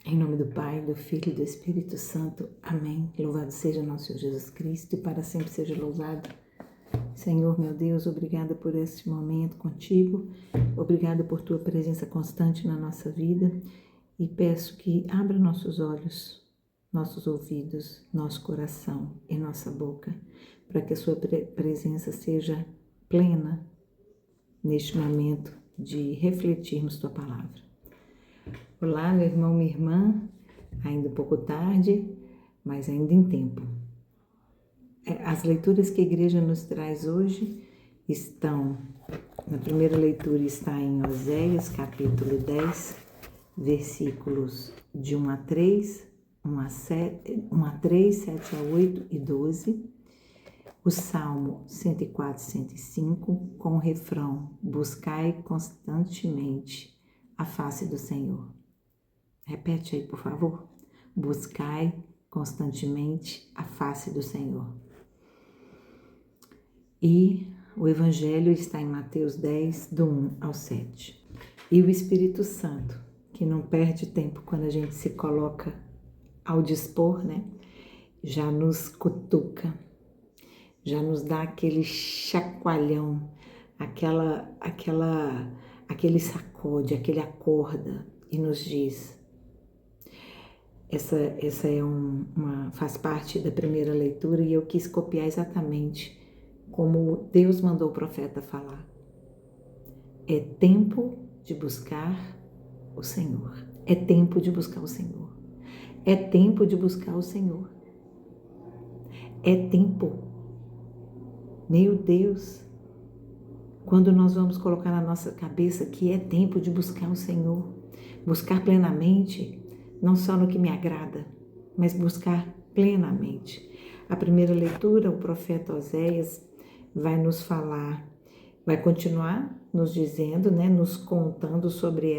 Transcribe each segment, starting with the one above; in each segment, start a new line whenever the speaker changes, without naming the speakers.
Em nome do Pai, do Filho e do Espírito Santo. Amém. Louvado seja nosso Senhor Jesus Cristo e para sempre seja louvado. Senhor, meu Deus, obrigada por este momento contigo. Obrigada por tua presença constante na nossa vida. E peço que abra nossos olhos, nossos ouvidos, nosso coração e nossa boca, para que a sua presença seja plena neste momento de refletirmos tua palavra. Olá, meu irmão, minha irmã, ainda um pouco tarde, mas ainda em tempo. As leituras que a igreja nos traz hoje estão, na primeira leitura está em Oséias, capítulo 10, versículos de 1 a 3, 1 a 3, 7 a 8 e 12. O Salmo 104, 105, com o refrão: buscai constantemente a face do Senhor. Repete aí, por favor. Buscai constantemente a face do Senhor. E o Evangelho está em Mateus 10, do 1 ao 7. E o Espírito Santo, que não perde tempo quando a gente se coloca ao dispor, né? Já nos cutuca, já nos dá aquele chacoalhão, aquele sacode, aquele acorda e nos diz. Essa faz parte da primeira leitura e eu quis copiar exatamente como Deus mandou o profeta falar. É tempo de buscar o Senhor. É tempo de buscar o Senhor. É tempo de buscar o Senhor. É tempo. Meu Deus, quando nós vamos colocar na nossa cabeça que é tempo de buscar o Senhor, buscar plenamente, não só no que me agrada, mas buscar plenamente. A primeira leitura, o profeta Oséias vai nos falar, vai continuar nos dizendo, né, nos contando sobre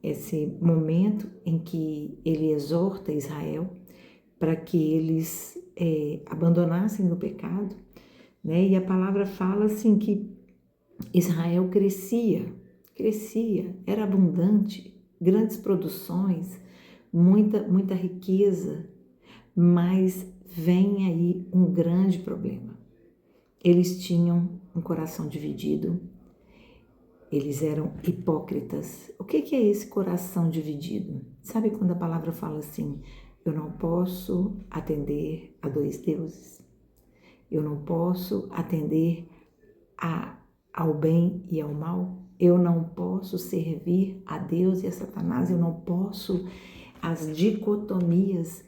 esse momento em que ele exorta Israel para que eles abandonassem o pecado, né? E a palavra fala assim que Israel crescia, era abundante, grandes produções, muita riqueza, mas vem aí um grande problema. Eles tinham um coração dividido, eles eram hipócritas. O que é esse coração dividido? Sabe quando a palavra fala assim, eu não posso atender a dois deuses? Eu não posso atender ao bem e ao mal? Eu não posso servir a Deus e a Satanás? Eu não posso? As dicotomias,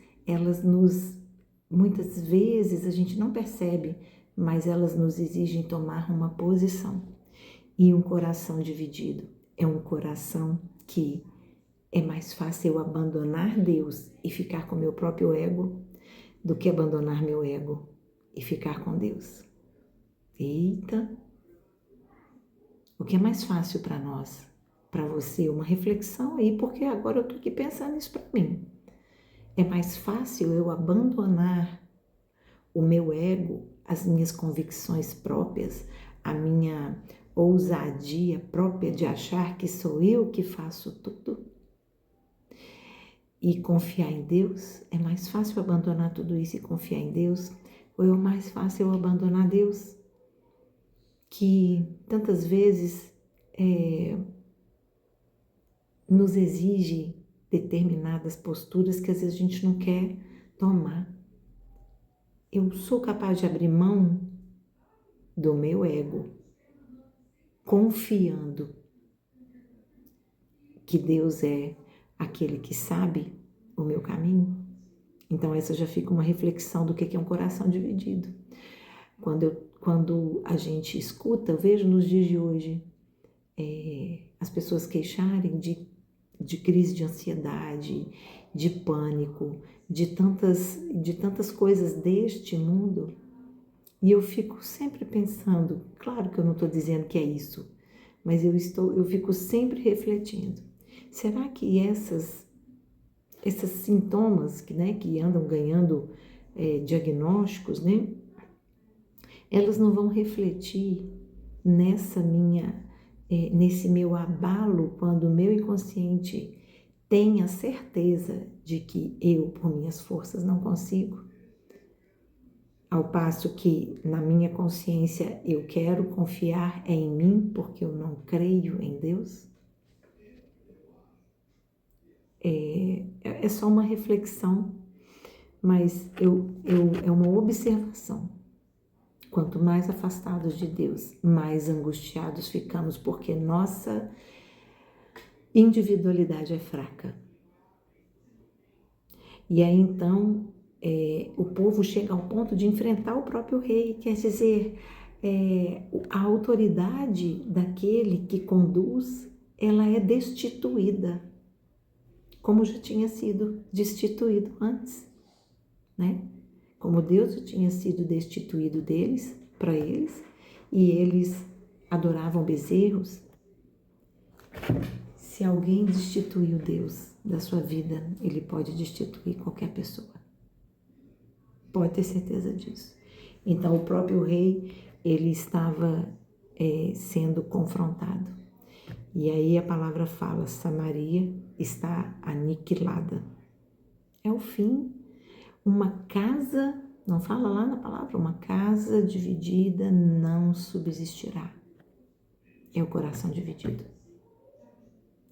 muitas vezes a gente não percebe, mas elas nos exigem tomar uma posição. E um coração dividido é um coração que é mais fácil eu abandonar Deus e ficar com meu próprio ego do que abandonar meu ego e ficar com Deus. Eita! O que é mais fácil para nós? Para você, uma reflexão aí, porque agora eu estou aqui pensando isso para mim. É mais fácil eu abandonar o meu ego, as minhas convicções próprias, a minha ousadia própria de achar que sou eu que faço tudo e confiar em Deus? É mais fácil abandonar tudo isso e confiar em Deus? Ou é mais fácil eu abandonar Deus, que tantas vezes nos exige determinadas posturas que às vezes a gente não quer tomar? Eu sou capaz de abrir mão do meu ego, confiando que Deus é aquele que sabe o meu caminho? Então essa já fica uma reflexão do que é um coração dividido. Quando a gente escuta, eu vejo nos dias de hoje as pessoas queixarem de crise de ansiedade, de pânico, de tantas coisas deste mundo. E eu fico sempre pensando, claro que eu não estou dizendo que é isso, mas eu fico sempre refletindo. Será que esses sintomas que andam ganhando diagnósticos, né? Elas não vão refletir nesse meu abalo quando o meu inconsciente tenha certeza de que eu, por minhas forças, não consigo. Ao passo que, na minha consciência, eu quero confiar em mim porque eu não creio em Deus. É só uma reflexão, mas é uma observação. Quanto mais afastados de Deus, mais angustiados ficamos, porque nossa individualidade é fraca. E aí então o povo chega ao ponto de enfrentar o próprio rei, quer dizer, a autoridade daquele que conduz, ela é destituída, como já tinha sido destituído antes, né? Como Deus já tinha sido destituído deles, para eles, e eles adoravam bezerros. Se alguém destituiu Deus da sua vida, ele pode destituir qualquer pessoa. Pode ter certeza disso. Então, o próprio rei, ele estava sendo confrontado. E aí a palavra fala, Samaria está aniquilada. É o fim. Uma casa, não fala lá na palavra, uma casa dividida não subsistirá. É o coração dividido.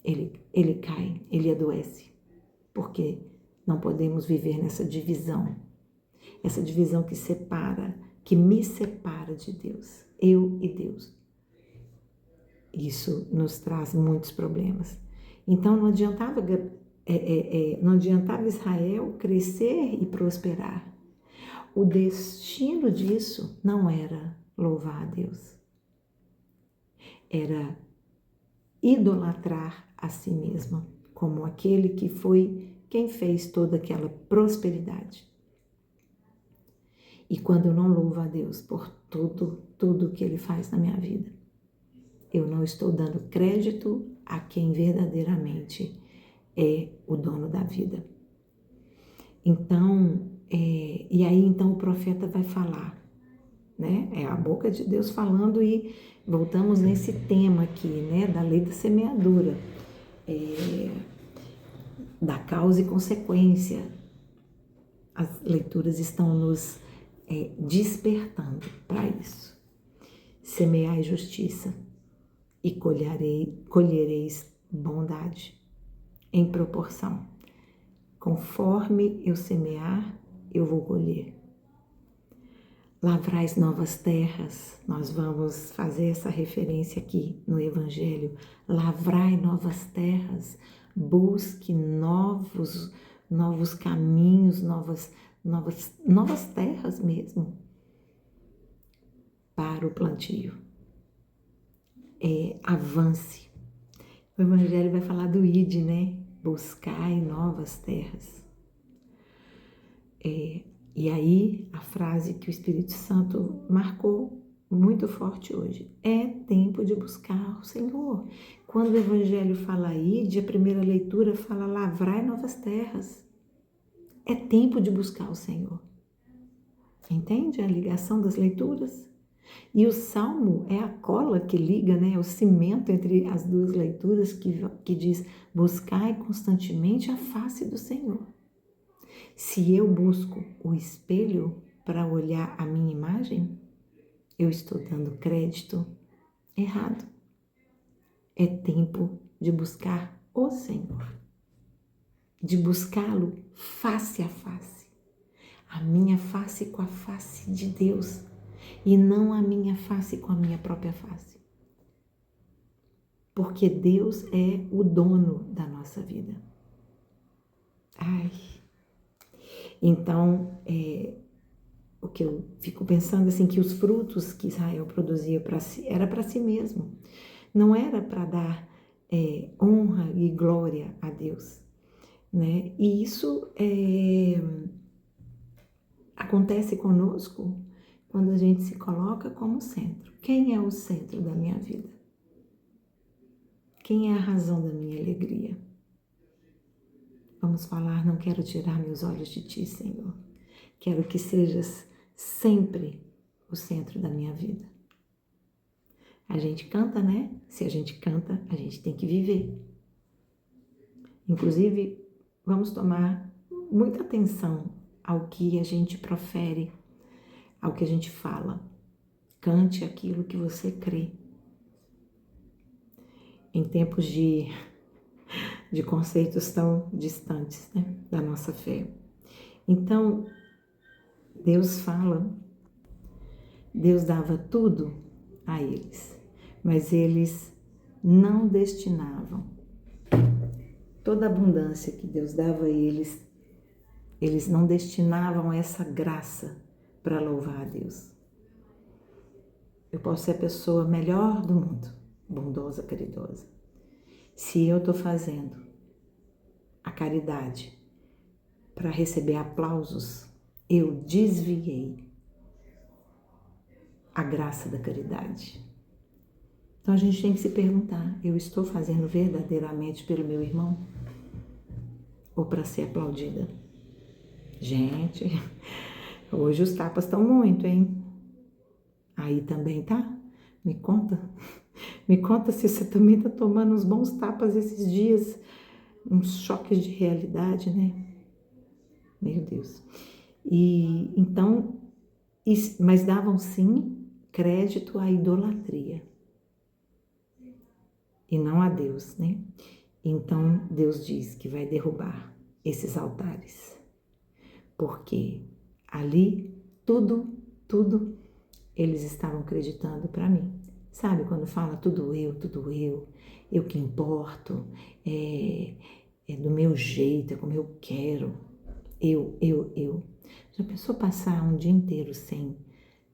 Ele cai, ele adoece, porque não podemos viver nessa divisão. Essa divisão que separa, que me separa de Deus, eu e Deus. Isso nos traz muitos problemas. Então não adiantava Israel crescer e prosperar. O destino disso não era louvar a Deus. Era idolatrar a si mesmo, como aquele que foi quem fez toda aquela prosperidade. E quando eu não louvo a Deus por tudo que Ele faz na minha vida, eu não estou dando crédito a quem verdadeiramente é o dono da vida. Então, e aí então o profeta vai falar, né? É a boca de Deus falando, e voltamos nesse tema aqui, né? Da lei da semeadura, da causa e consequência. As leituras estão nos despertando para isso. Semeai justiça e colhereis bondade em proporção. Conforme eu semear, eu vou colher. Lavrais novas terras, nós vamos fazer essa referência aqui no Evangelho. Lavrai novas terras, busque novos caminhos, novas terras mesmo para o plantio. Avance. O Evangelho vai falar do ide, né? Buscai novas terras. E aí, a frase que o Espírito Santo marcou muito forte hoje. É tempo de buscar o Senhor. Quando o Evangelho fala ide, a primeira leitura fala lavrai novas terras. É tempo de buscar o Senhor. Entende a ligação das leituras? E o Salmo é a cola que liga, né? O cimento entre as duas leituras que diz buscai constantemente a face do Senhor. Se eu busco o espelho para olhar a minha imagem, eu estou dando crédito errado. É tempo de buscar o Senhor, de buscá-lo face a face, a minha face com a face de Deus e não a minha face com a minha própria face. Porque Deus é o dono da nossa vida. Então, o que eu fico pensando assim, que os frutos que Israel produzia para si, era para si mesmo. Não era para dar honra e glória a Deus, né? E isso acontece conosco quando a gente se coloca como centro. Quem é o centro da minha vida? Quem é a razão da minha alegria? Vamos falar, não quero tirar meus olhos de ti, Senhor. Quero que sejas sempre o centro da minha vida. A gente canta, né? Se a gente canta, a gente tem que viver. Inclusive, vamos tomar muita atenção ao que a gente profere, ao que a gente fala. Cante aquilo que você crê. Em tempos de conceitos tão distantes, né, da nossa fé. Então, Deus fala, Deus dava tudo a eles, mas eles não destinavam toda a abundância que Deus dava a eles, eles não destinavam essa graça para louvar a Deus. Eu posso ser a pessoa melhor do mundo, bondosa, caridosa. Se eu estou fazendo a caridade para receber aplausos, eu desviei a graça da caridade. Então a gente tem que se perguntar, eu estou fazendo verdadeiramente pelo meu irmão? Ou para ser aplaudida? Gente, hoje os tapas estão muito, hein? Aí também tá? Me conta se você também tá tomando uns bons tapas esses dias, uns choques de realidade, né? Meu Deus. E então, mas davam sim crédito à idolatria e não a Deus, né? Então Deus diz que vai derrubar esses altares, porque ali tudo eles estavam acreditando para mim. Sabe quando fala tudo eu que importo, é do meu jeito, é como eu quero, eu. Já pensou passar um dia inteiro sem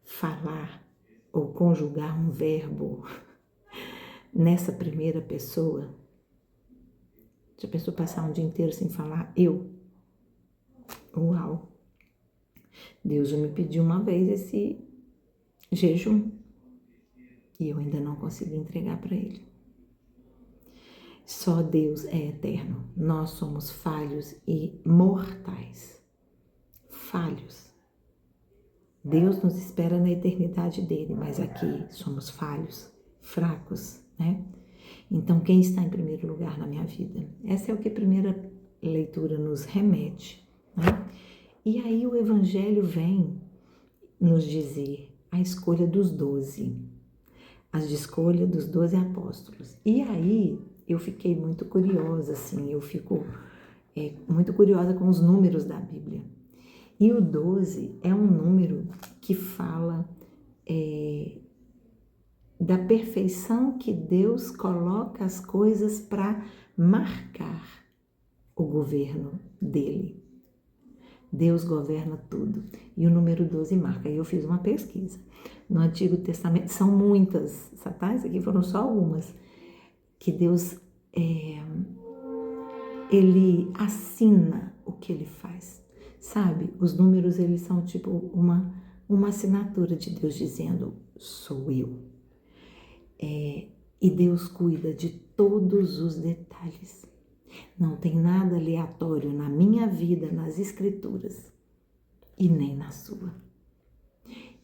falar ou conjugar um verbo nessa primeira pessoa? Já pensou passar um dia inteiro sem falar eu? Uau! Deus já me pediu uma vez esse jejum e eu ainda não consegui entregar para Ele. Só Deus é eterno. Nós somos falhos e mortais. Falhos. Deus nos espera na eternidade dele, mas aqui somos falhos, fracos, né? Então, quem está em primeiro lugar na minha vida? Essa é o que a primeira leitura nos remete, né? E aí o Evangelho vem nos dizer a escolha dos 12, a escolha dos 12 apóstolos. E aí eu fiquei muito curiosa, assim, eu fico muito curiosa com os números da Bíblia. E o 12 é um número que fala da perfeição que Deus coloca as coisas para marcar o governo dele. Deus governa tudo. E o número 12 marca. E eu fiz uma pesquisa. No Antigo Testamento, são muitas, tá? Isso aqui foram só algumas, que Deus, ele assina o que ele faz. Sabe? Os números, eles são tipo uma assinatura de Deus dizendo, sou eu. E Deus cuida de todos os detalhes. Não tem nada aleatório na minha vida, nas Escrituras, e nem na sua.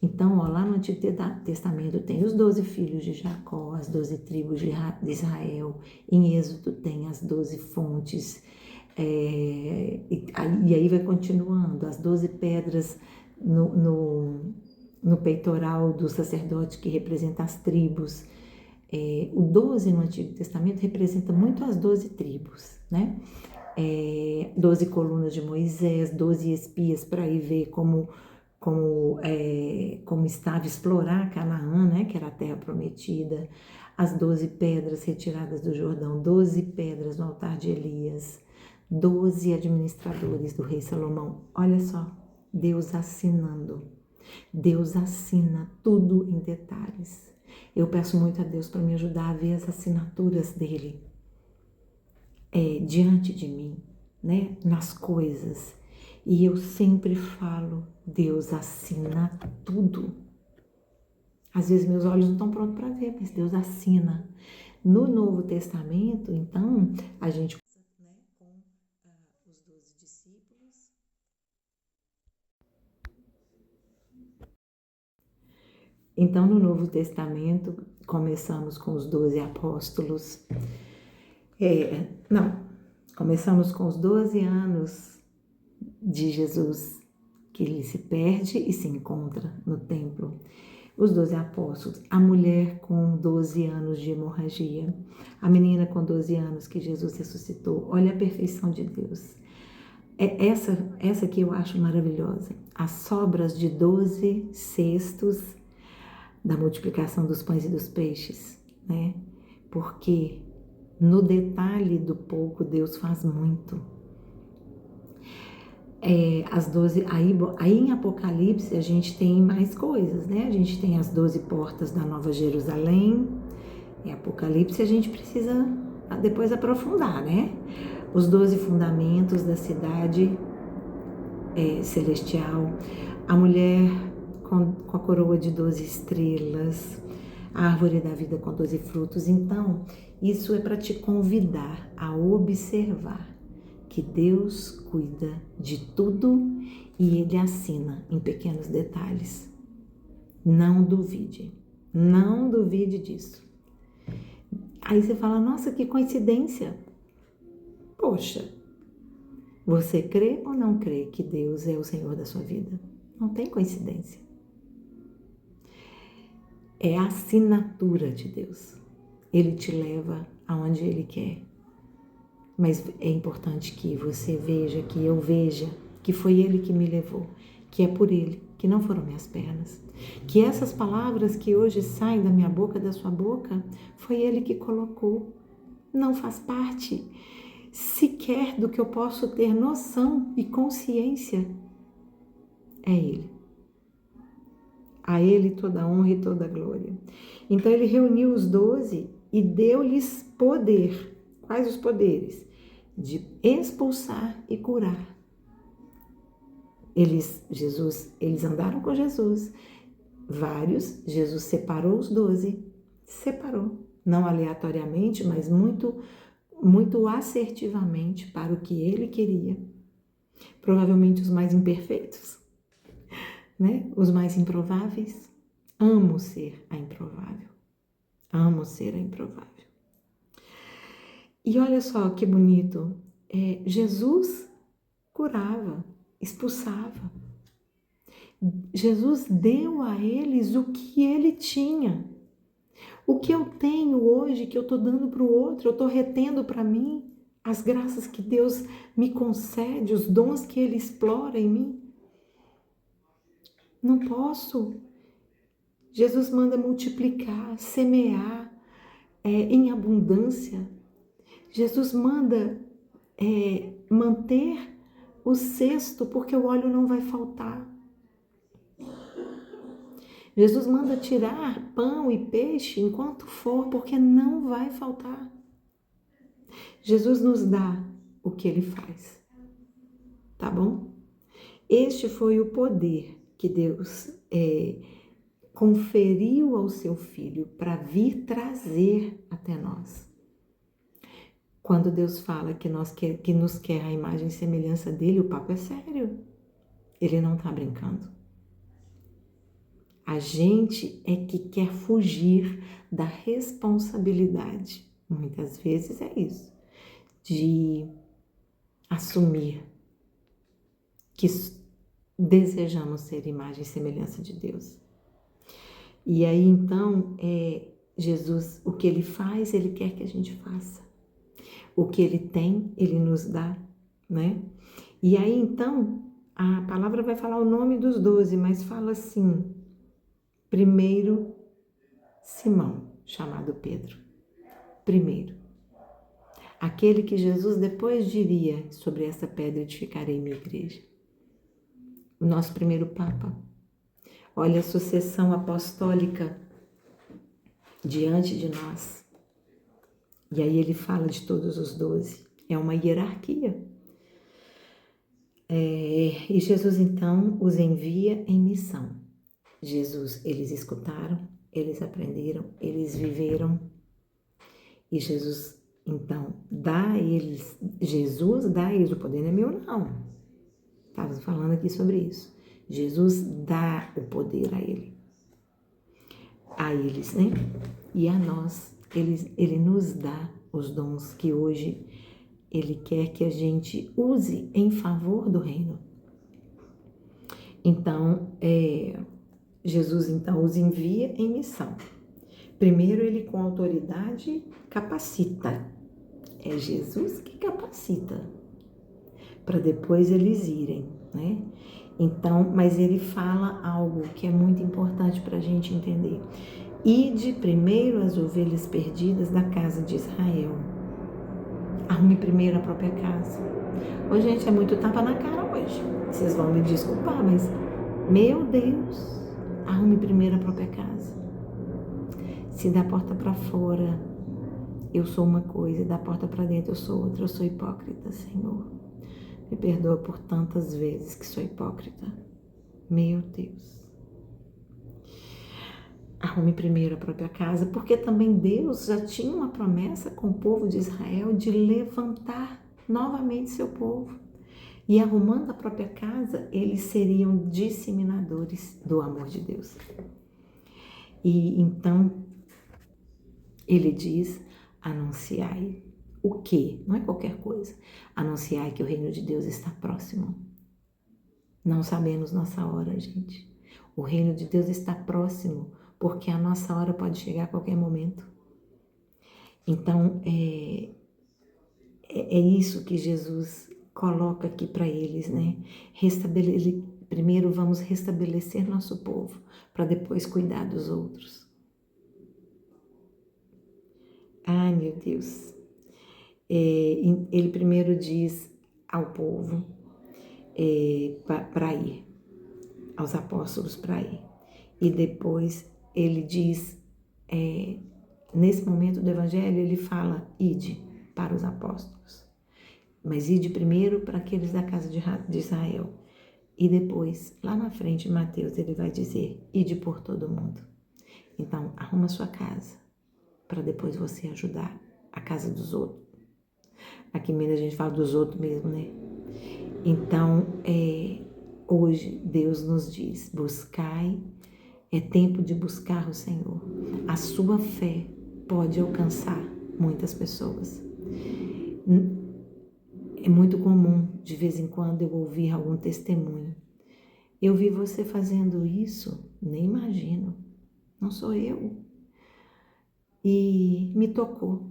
Então, lá no Antigo Testamento tem os 12 filhos de Jacó, as 12 tribos de Israel. Em Êxodo tem as 12 fontes. E aí vai continuando, as 12 pedras no peitoral do sacerdote que representa as tribos. O 12 no Antigo Testamento representa muito as 12 tribos, né? 12 colunas de Moisés, 12 espias para ir ver como estava explorar Canaã, né? Que era a terra prometida. As 12 pedras retiradas do Jordão, 12 pedras no altar de Elias, 12 administradores do rei Salomão. Olha só, Deus assinando. Deus assina tudo em detalhes. Eu peço muito a Deus para me ajudar a ver as assinaturas dele diante de mim, né? Nas coisas. E eu sempre falo, Deus assina tudo. Às vezes meus olhos não estão prontos para ver, mas Deus assina. No Novo Testamento, então, a gente com os 12 discípulos. Então, no Novo Testamento, começamos com os 12 apóstolos. Começamos com os 12 anos de Jesus, que ele se perde e se encontra no templo. Os 12 apóstolos, a mulher com 12 anos de hemorragia, a menina com 12 anos que Jesus ressuscitou. Olha a perfeição de Deus. É essa que eu acho maravilhosa. As sobras de 12 cestos da multiplicação dos pães e dos peixes, né? Porque no detalhe do pouco Deus faz muito. As 12, aí em Apocalipse a gente tem mais coisas, né? A gente tem as 12 portas da Nova Jerusalém. Em Apocalipse a gente precisa depois aprofundar, né? Os 12 fundamentos da cidade celestial, a mulher com a coroa de 12 estrelas, a árvore da vida com 12 frutos. Então, isso é para te convidar a observar que Deus cuida de tudo e Ele assina em pequenos detalhes. Não duvide disso. Aí você fala, nossa, que coincidência. Poxa, você crê ou não crê que Deus é o Senhor da sua vida? Não tem coincidência. É a assinatura de Deus. Ele te leva aonde Ele quer. Mas é importante que você veja, que eu veja, que foi Ele que me levou, que é por Ele, que não foram minhas pernas. Que essas palavras que hoje saem da minha boca, da sua boca, foi Ele que colocou. Não faz parte sequer do que eu posso ter noção e consciência. É Ele. A Ele toda a honra e toda a glória. Então Ele reuniu os 12 e deu-lhes poder. Quais os poderes? De expulsar e curar. Eles andaram com Jesus. Vários, Jesus separou os 12. Separou. Não aleatoriamente, mas muito assertivamente para o que Ele queria. Provavelmente os mais imperfeitos, né? Os mais improváveis. Amo ser a improvável. Amo ser a improvável. E olha só que bonito. Jesus curava, expulsava. Jesus deu a eles o que Ele tinha. O que eu tenho hoje, que eu estou dando para o outro, eu estou retendo para mim. As graças que Deus me concede, os dons que Ele explora em mim. Não posso. Jesus manda multiplicar, semear em abundância. Jesus manda manter o cesto, porque o óleo não vai faltar. Jesus manda tirar pão e peixe enquanto for, porque não vai faltar. Jesus nos dá o que Ele faz, tá bom? Este foi o poder que Deus conferiu ao seu Filho para vir trazer até nós. Quando Deus fala que nos quer a imagem e semelhança dele, o papo é sério. Ele não está brincando. A gente é que quer fugir da responsabilidade. Muitas vezes é isso. De assumir que desejamos ser imagem e semelhança de Deus. E aí então, Jesus, o que Ele faz, Ele quer que a gente faça. O que Ele tem, Ele nos dá, né? E aí então, a palavra vai falar o nome dos 12, mas fala assim: primeiro, Simão, chamado Pedro. Primeiro. Aquele que Jesus depois diria: sobre essa pedra edificarei minha igreja. O nosso primeiro Papa. Olha a sucessão apostólica diante de nós. E aí ele fala de todos os 12. É uma hierarquia. E Jesus então os envia em missão. Eles escutaram, eles aprenderam, eles viveram. E Jesus então dá a eles o poder, não é meu não. Estava falando aqui sobre isso. Jesus dá o poder a eles, né? E a nós, ele nos dá os dons que hoje Ele quer que a gente use em favor do reino. Então, Jesus então os envia em missão. Primeiro ele com autoridade capacita. É Jesus que capacita, para depois eles irem, né? Então, mas ele fala algo que é muito importante para a gente entender. Ide primeiro as ovelhas perdidas da casa de Israel. Arrume primeiro a própria casa. Ô, gente, é muito tapa na cara hoje. Vocês vão me desculpar, mas, meu Deus, arrume primeiro a própria casa. Se da porta para fora eu sou uma coisa e da porta para dentro eu sou outra, eu sou hipócrita, Senhor. Me perdoa por tantas vezes que sou hipócrita. Meu Deus. Arrume primeiro a própria casa, porque também Deus já tinha uma promessa com o povo de Israel de levantar novamente seu povo. E arrumando a própria casa, eles seriam disseminadores do amor de Deus. E então, ele diz, anunciai o quê? Não é qualquer coisa. Anunciai que o reino de Deus está próximo. Não sabemos nossa hora, gente. O reino de Deus está próximo, porque a nossa hora pode chegar a qualquer momento. Então, é isso que Jesus coloca aqui para eles, né? Primeiro vamos restabelecer nosso povo, para depois cuidar dos outros. Ai, meu Deus. Ele primeiro diz ao povo para ir, aos apóstolos para ir. E depois ele diz, nesse momento do evangelho, ele fala, ide para os apóstolos. Mas ide primeiro para aqueles da casa de Israel. E depois, lá na frente, em Mateus, ele vai dizer, ide por todo mundo. Então, arruma sua casa, para depois você ajudar a casa dos outros. Aqui em Minas a gente fala dos outros mesmo, né? Então, hoje Deus nos diz, buscai, é tempo de buscar o Senhor. A sua fé pode alcançar muitas pessoas. É muito comum, de vez em quando, eu ouvir algum testemunho. Eu vi você fazendo isso, nem imagino, não sou eu. E me tocou.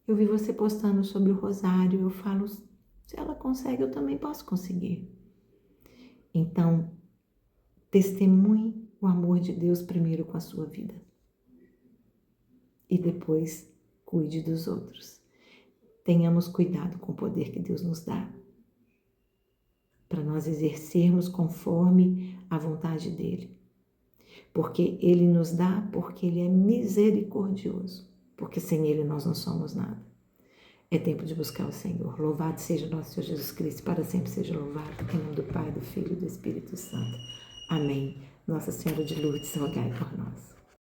Eu vi você postando sobre o rosário, eu falo, se ela consegue, eu também posso conseguir. Então, testemunhe o amor de Deus primeiro com a sua vida. E depois, cuide dos outros. Tenhamos cuidado com o poder que Deus nos dá, para nós exercermos conforme a vontade dEle. Porque Ele nos dá, porque Ele é misericordioso, porque sem Ele nós não somos nada. É tempo de buscar o Senhor. Louvado seja nosso Senhor Jesus Cristo, para sempre seja louvado. Em nome do Pai, do Filho e do Espírito Santo. Amém. Nossa Senhora de Lourdes, rogai por nós.